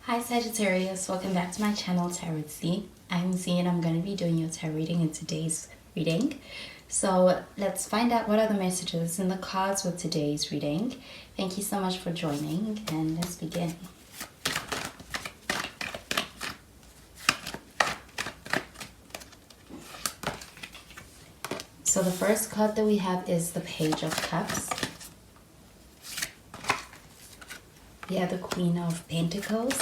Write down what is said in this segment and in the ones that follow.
Hi Sagittarius, welcome back to my channel Tarot Z. I'm Z and I'm going to be doing your tarot reading in today's reading. So let's find out what are the messages in the cards with today's reading. Thank you so much for joining and let's begin. So the first card that we have is the Page of Cups. We have the Queen of Pentacles.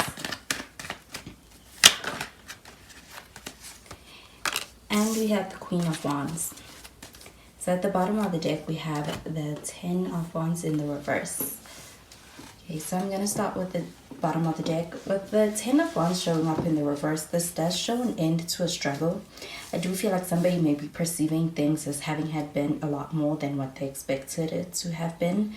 And we have the Queen of Wands. So at the bottom of the deck, we have the Ten of Wands in the reverse. Okay, so I'm going to start with the bottom of the deck. With the Ten of Wands showing up in the reverse, this does show an end to a struggle. I do feel like somebody may be perceiving things as having had been a lot more than what they expected it to have been.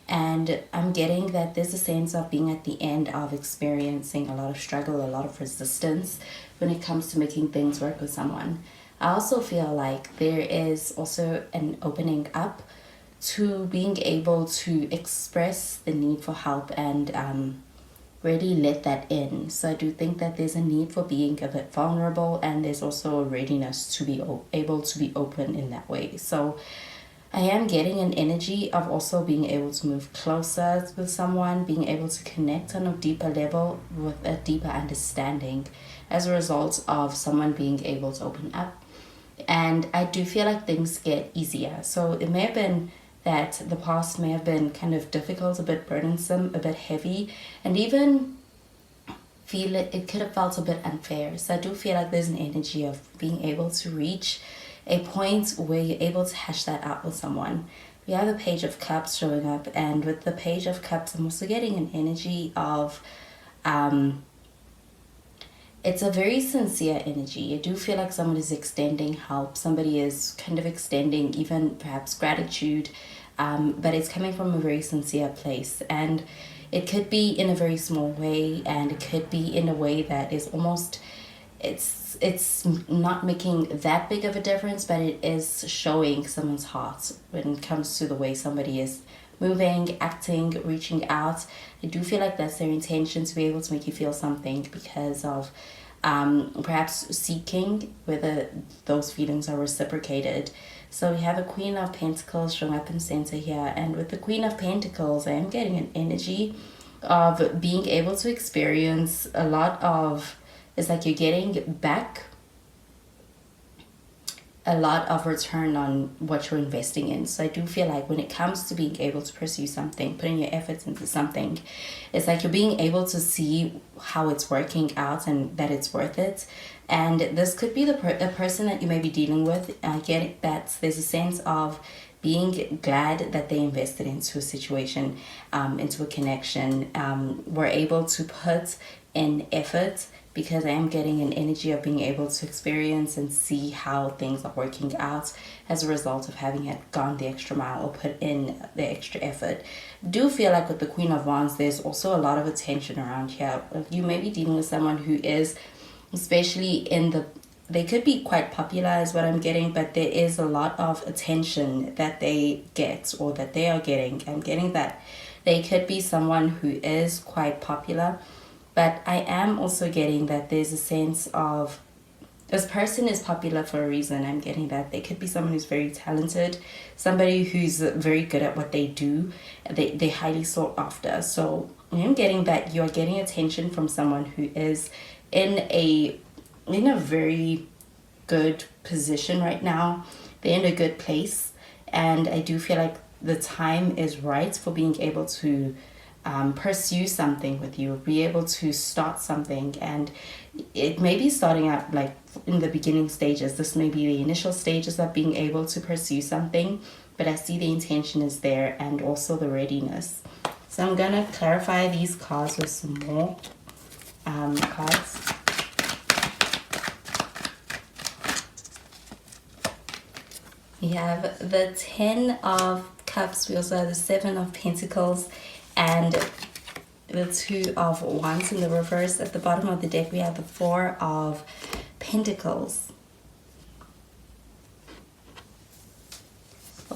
And I'm getting that there's a sense of being at the end of experiencing a lot of struggle, a lot of resistance when it comes to making things work with someone. I also feel like there is also an opening up to being able to express the need for help and really let that in. So I do think that there's a need for being a bit vulnerable, and there's also a readiness to be able to be open in that way. So I am getting an energy of also being able to move closer with someone, being able to connect on a deeper level with a deeper understanding as a result of someone being able to open up. And I do feel like things get easier. So it may have been that the past may have been kind of difficult, a bit burdensome, a bit heavy, and even feel it could have felt a bit unfair. So I do feel like there's an energy of being able to reach a point where you're able to hash that out with someone. We have the Page of Cups showing up, and with the Page of Cups, I'm also getting an energy of, it's a very sincere energy. I do feel like someone is extending help. Somebody is kind of extending even perhaps gratitude, but it's coming from a very sincere place. And it could be in a very small way, and it could be in a way that is almost, it's not making that big of a difference, but it is showing someone's heart when it comes to the way somebody is moving, acting, reaching out. I do feel like that's their intention, to be able to make you feel something because of perhaps seeking whether those feelings are reciprocated. So we have a Queen of Pentacles showing up in center here, and with the Queen of Pentacles, I am getting an energy of being able to experience a lot of, it's like you're getting back a lot of return on what you're investing in. So I do feel like when it comes to being able to pursue something, putting your efforts into something, it's like you're being able to see how it's working out and that it's worth it. And this could be the person that you may be dealing with. I get that there's a sense of being glad that they invested into a situation, into a connection, were able to put in effort, because I am getting an energy of being able to experience and see how things are working out as a result of having gone the extra mile or put in the extra effort. Do feel like with the Queen of Wands, there's also a lot of attention around here. You may be dealing with someone who is, especially in the, they could be quite popular is what I'm getting, but there is a lot of attention that they get or that they are getting. I'm getting that they could be someone who is quite popular, but I am also getting that there's a sense of this person is popular for a reason. I'm getting that they could be someone who's very talented, somebody who's very good at what they do. They're highly sought after. So I'm getting that you're getting attention from someone who is in a very good position right now. They're in a good place, and I do feel like the time is right for being able to pursue something with you, be able to start something. And it may be starting out like in the beginning stages. This may be the initial stages of being able to pursue something, but I see the intention is there and also the readiness. So I'm gonna clarify these cards with some more cards. We have the Ten of Cups. We also have the Seven of Pentacles and the Two of Wands in the reverse. At the bottom of the deck, we have the Four of Pentacles.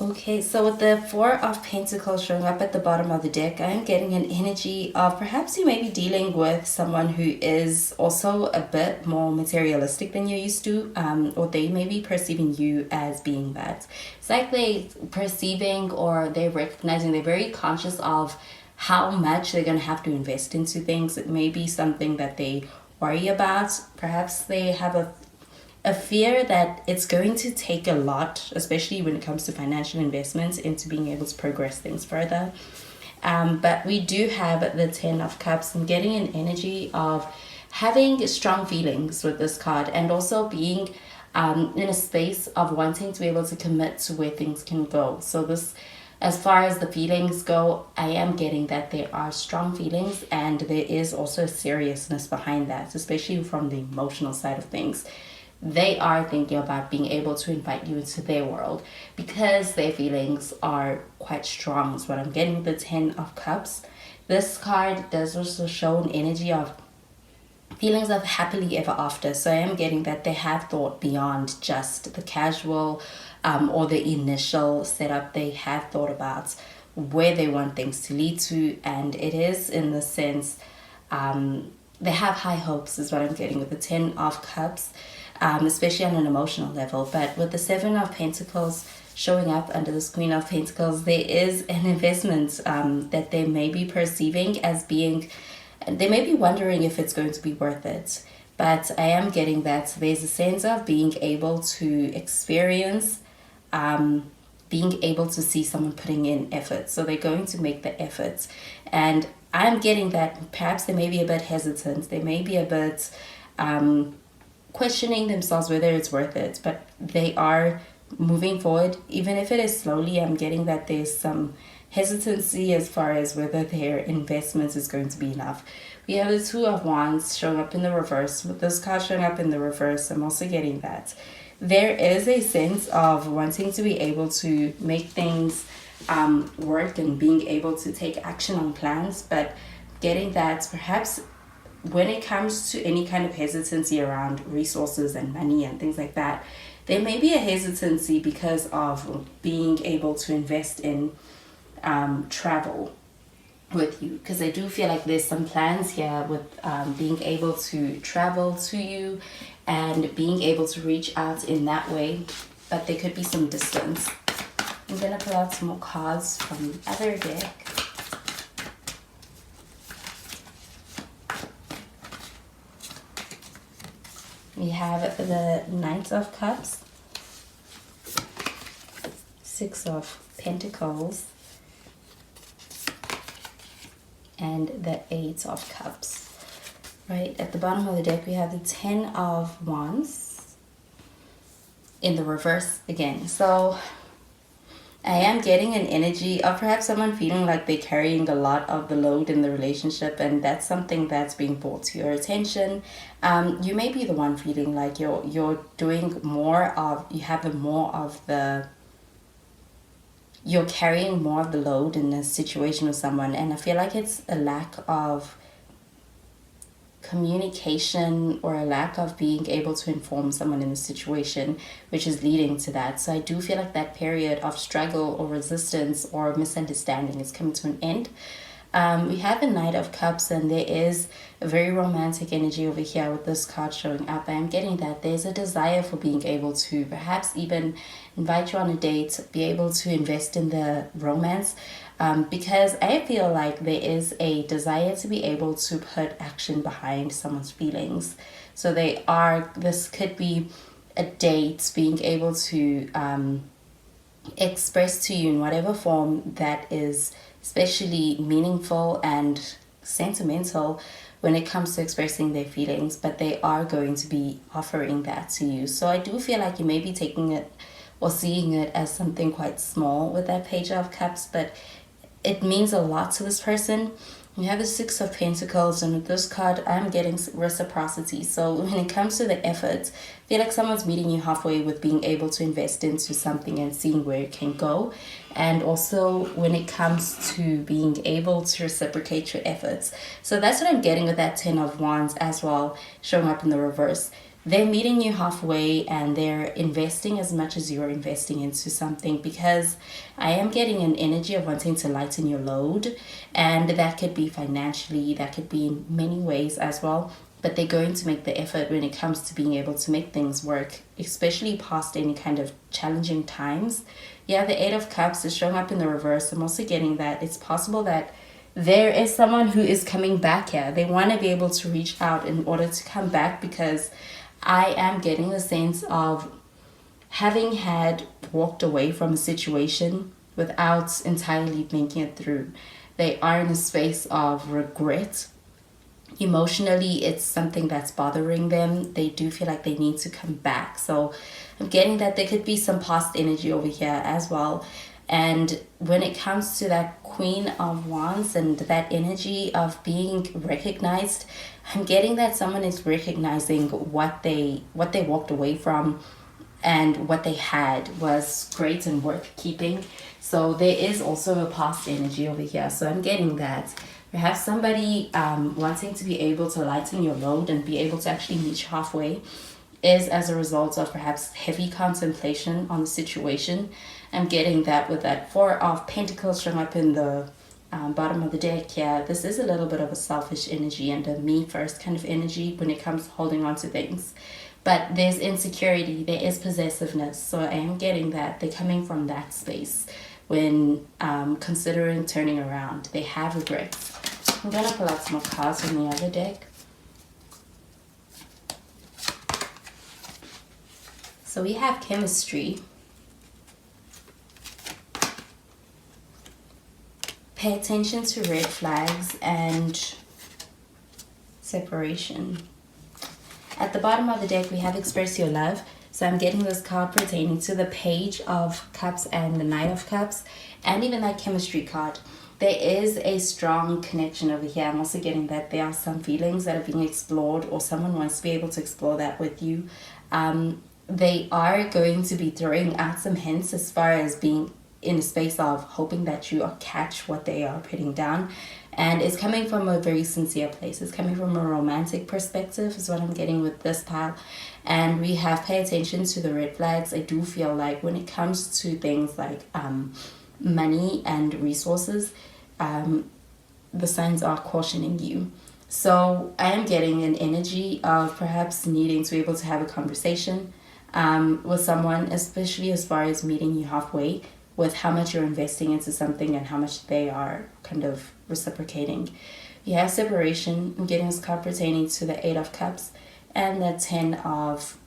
Okay, so with the Four of Pentacles showing up at the bottom of the deck, I am getting an energy of perhaps you may be dealing with someone who is also a bit more materialistic than you're used to, or they may be perceiving you as being that. It's like they perceiving or they're recognizing, they're very conscious of how much they're going to have to invest into things. It may be something that they worry about. Perhaps they have a fear that it's going to take a lot, especially when it comes to financial investments, into being able to progress things further. But we do have the Ten of Cups and getting an energy of having strong feelings with this card, and also being in a space of wanting to be able to commit to where things can go. So this, as far as the feelings go, I am getting that there are strong feelings, and there is also seriousness behind that, especially from the emotional side of things. They are thinking about being able to invite you into their world because their feelings are quite strong, is what I'm getting with the Ten of Cups. This card does also show an energy of feelings of happily ever after. So I am getting that they have thought beyond just the casual or the initial setup. They have thought about where they want things to lead to, and it is in the sense they have high hopes, is what I'm getting with the Ten of Cups. Especially on an emotional level. But with the Seven of Pentacles showing up under this Queen of Pentacles, there is an investment that they may be perceiving as being, they may be wondering if it's going to be worth it. But I am getting that there's a sense of being able to experience, being able to see someone putting in effort. So they're going to make the efforts. And I'm getting that perhaps they may be a bit hesitant. They may be a bit questioning themselves whether it's worth it, but they are moving forward, even if it is slowly. I'm getting that there's some hesitancy as far as whether their investments is going to be enough. We have the Two of Wands showing up in the reverse. With this card showing up in the reverse, I'm also getting that there is a sense of wanting to be able to make things work and being able to take action on plans, but getting that perhaps when it comes to any kind of hesitancy around resources and money and things like that, there may be a hesitancy because of being able to invest in travel with you. Because I do feel like there's some plans here with being able to travel to you and being able to reach out in that way, but there could be some distance. I'm going to pull out some more cards from the other deck. We have the Knight of Cups, Six of Pentacles, and the Eight of Cups. Right at the bottom of the deck, we have the Ten of Wands in the reverse again. So I am getting an energy of perhaps someone feeling like they're carrying a lot of the load in the relationship, and that's something that's being brought to your attention. You may be the one feeling like you're doing more of, you're carrying more of the load in a situation with someone, and I feel like it's a lack of communication or a lack of being able to inform someone in the situation, which is leading to that. So I do feel like that period of struggle or resistance or misunderstanding is coming to an end. We have the Knight of Cups, and there is a very romantic energy over here with this card showing up. I am getting that there's a desire for being able to perhaps even invite you on a date, be able to invest in the romance, because I feel like there is a desire to be able to put action behind someone's feelings. So this could be a date, being able to express to you in whatever form that is especially meaningful and sentimental when it comes to expressing their feelings, but they are going to be offering that to you. So I do feel like you may be taking it or seeing it as something quite small with that Page of Cups, but it means a lot to this person. You have the Six of Pentacles, and with this card, I'm getting reciprocity. So when it comes to the efforts, I feel like someone's meeting you halfway with being able to invest into something and seeing where it can go. And also when it comes to being able to reciprocate your efforts. So that's what I'm getting with that Ten of Wands as well, showing up in the reverse. they're meeting you halfway and they're investing as much as you're investing into something, because I am getting an energy of wanting to lighten your load, and that could be financially, that could be in many ways as well. But they're going to make the effort when it comes to being able to make things work, especially past any kind of challenging times. Yeah, the Eight of Cups is showing up in the reverse. I'm also getting that it's possible that there is someone who is coming back here. They want to be able to reach out in order to come back, because I am getting the sense of having had walked away from a situation without entirely thinking it through. They are in a space of regret. Emotionally, it's something that's bothering them. They do feel like they need to come back. So I'm getting that there could be some past energy over here as well. And when it comes to that Queen of Wands and that energy of being recognized, I'm getting that someone is recognizing what they walked away from, and what they had was great and worth keeping. So there is also a past energy over here. So I'm getting that. We have somebody wanting to be able to lighten your load and be able to actually meet you halfway, is as a result of perhaps heavy contemplation on the situation. I'm getting that with that Four of Pentacles showing up in the bottom of the deck here. This is a little bit of a selfish energy and a me first kind of energy when it comes to holding on to things. But there's insecurity, there is possessiveness. So I am getting that they're coming from that space when considering turning around. They have regrets. I'm going to pull out some more cards from the other deck. So we have chemistry. Pay attention to red flags and separation. At the bottom of the deck, we have express your love. So I'm getting this card pertaining to the Page of Cups and the Knight of Cups, and even that chemistry card. There is a strong connection over here. I'm also getting that there are some feelings that are being explored, or someone wants to be able to explore that with you. They are going to be throwing out some hints as far as being in a space of hoping that you catch what they are putting down. And it's coming from a very sincere place. It's coming from a romantic perspective is what I'm getting with this pile. And we have pay attention to the red flags. I do feel like when it comes to things like money and resources, the signs are cautioning you. So I am getting an energy of perhaps needing to be able to have a conversation with someone, especially as far as meeting you halfway with how much you're investing into something and how much they are kind of reciprocating. You have separation. I'm getting this card pertaining to the Eight of Cups and the Ten of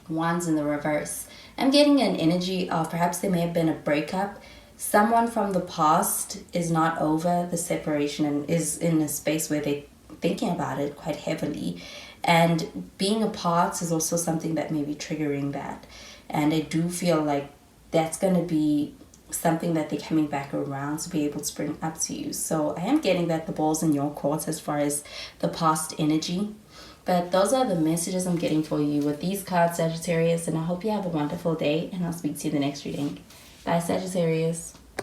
Wands in the reverse. I'm getting an energy of perhaps there may have been a breakup. Someone from the past is not over the separation and is in a space where they're thinking about it quite heavily. And being apart is also something that may be triggering that. And I do feel like that's going to be something that they're coming back around to be able to bring up to you. So I am getting that the ball's in your court as far as the past energy. But those are the messages I'm getting for you with these cards, Sagittarius. And I hope you have a wonderful day. And I'll speak to you in the next reading. Bye, Sagittarius.